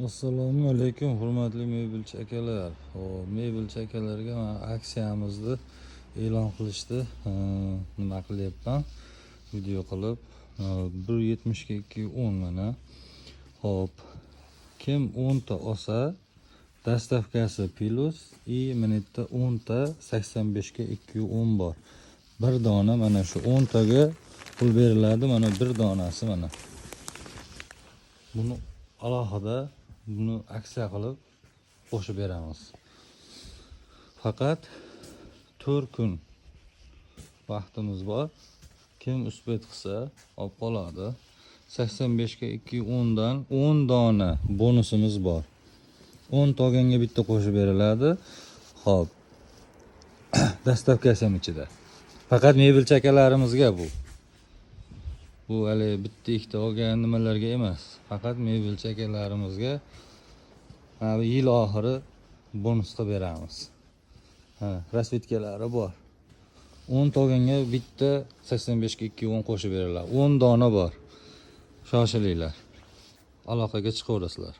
Assalomu alaykum hurmatli mebelchi akalar. Mebelchi akalarga aksiyamizni e'lon qilishdi. Nima qilyapman? Video qilib 1.70 ga 2.10 mana. Hop. Kim 10 ta olsa, dastavkasi plus и minutda 10 ta 85 ga 2.10 bor. Bir dona mana shu 10 taga pul beriladi. Mana bir donasi mana. Buni alohida buni aksiya qilib qo'shib beramiz. Faqat 4 kun vaqtimiz bor. Kim uspet qilsa olib qoladi. 85 ga 2.10 dan 10 dona bonusimiz bor. 10 toganga bitta qo'shib beriladi. Xo'p. Dastavkasi ham ichida. Faqat mebelchi akalarimizga bu. Bu hali bitta ikkita olgan nimalarga emas. Faqat mebelchi akalarimizga yil oxiri bonus qilib beramiz. Rasvetkalari bor. 10 toganga bitta 85 ga 2.10 qo'shib beriladi. 10 dona bor. Shoshilinglar. Aloqaga chiqaverasizlar.